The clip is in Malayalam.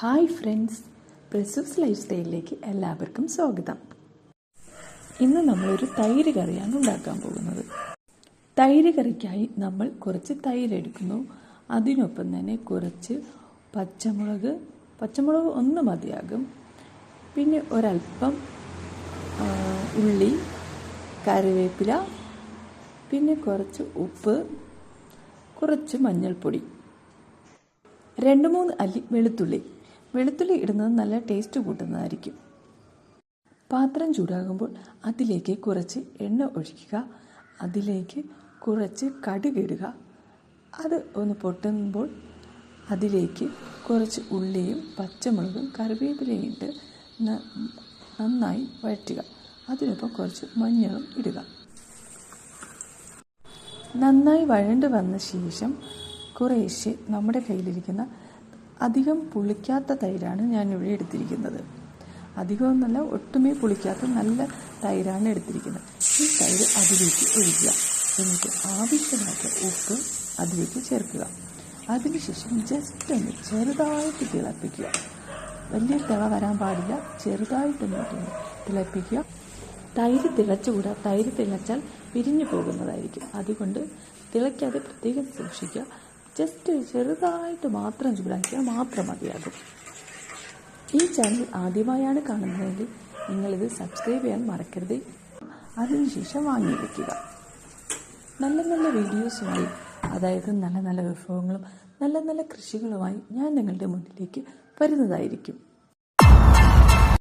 ഹായ് ഫ്രണ്ട്സ്, പ്രസൂസ് ലൈഫ് സ്റ്റൈലിലേക്ക് എല്ലാവർക്കും സ്വാഗതം. ഇന്ന് നമ്മളൊരു തൈര് കറിയാണ് ഉണ്ടാക്കാൻ പോകുന്നത്. തൈര് കറിക്കായി നമ്മൾ കുറച്ച് തൈര് എടുക്കുന്നു. അതിനൊപ്പം തന്നെ കുറച്ച് പച്ചമുളക് ഒന്ന് മതിയാകും. പിന്നെ ഒരൽപ്പം ഉള്ളി, കറിവേപ്പില, പിന്നെ കുറച്ച് ഉപ്പ്, കുറച്ച് മഞ്ഞൾപ്പൊടി, 2-3 അല്ലി വെളുത്തുള്ളി ഇടുന്നത് നല്ല ടേസ്റ്റ് കൂട്ടുന്നതായിരിക്കും. പാത്രം ചൂടാകുമ്പോൾ അതിലേക്ക് കുറച്ച് എണ്ണ ഒഴിക്കുക. അതിലേക്ക് കുറച്ച് കടുക് ഇടുക. അത് ഒന്ന് പൊട്ടുമ്പോൾ അതിലേക്ക് കുറച്ച് ഉള്ളിയും പച്ചമുളകും കറിവേപ്പിലയും ഇട്ട് നന്നായി വഴറ്റുക. അതിനൊപ്പം കുറച്ച് മഞ്ഞളും ഇടുക. നന്നായി വഴണ്ട് വന്ന ശേഷം കുറേശ്ശെ നമ്മുടെ കയ്യിലിരിക്കുന്ന അധികം പുളിക്കാത്ത തൈരാണ് ഞാനിവിടെ എടുത്തിരിക്കുന്നത്. അധികമൊന്നല്ല, ഒട്ടുമേ പുളിക്കാത്ത നല്ല തൈരാണ് എടുത്തിരിക്കുന്നത്. ഈ തൈര് അതിലേക്ക് ഒഴിക്കുക. എന്നിട്ട് ആവശ്യമായിട്ട് ഉപ്പ് അതിലേക്ക് ചേർക്കുക. അതിനുശേഷം ജസ്റ്റ് ഒന്ന് ചെറുതായിട്ട് തിളപ്പിക്കുക. വലിയ തിള വരാൻ പാടില്ല, ചെറുതായിട്ടൊന്ന് തിളപ്പിക്കുക. തൈര് തിളച്ചുകൂടാ. തൈര് തിളച്ചാൽ പിരിഞ്ഞു പോകുന്നതായിരിക്കും. അതുകൊണ്ട് തിളയ്ക്കാതെ പ്രത്യേകം സൂക്ഷിക്കുക. ജസ്റ്റ് ചെറുതായിട്ട് മാത്രം ചൂടാക്കിയാൽ മാത്രം മതിയാകും. ഈ ചാനൽ ആദ്യമായാണ് കാണുന്നതെങ്കിൽ നിങ്ങളിത് സബ്സ്ക്രൈബ് ചെയ്യാൻ മറക്കരുത്. അതിനുശേഷം വാങ്ങി വയ്ക്കുക. നല്ല നല്ല വീഡിയോസുമായി, അതായത് നല്ല നല്ല വിഭവങ്ങളും നല്ല നല്ല കൃഷികളുമായി ഞാൻ നിങ്ങളുടെ മുന്നിലേക്ക് വരുന്നതായിരിക്കും.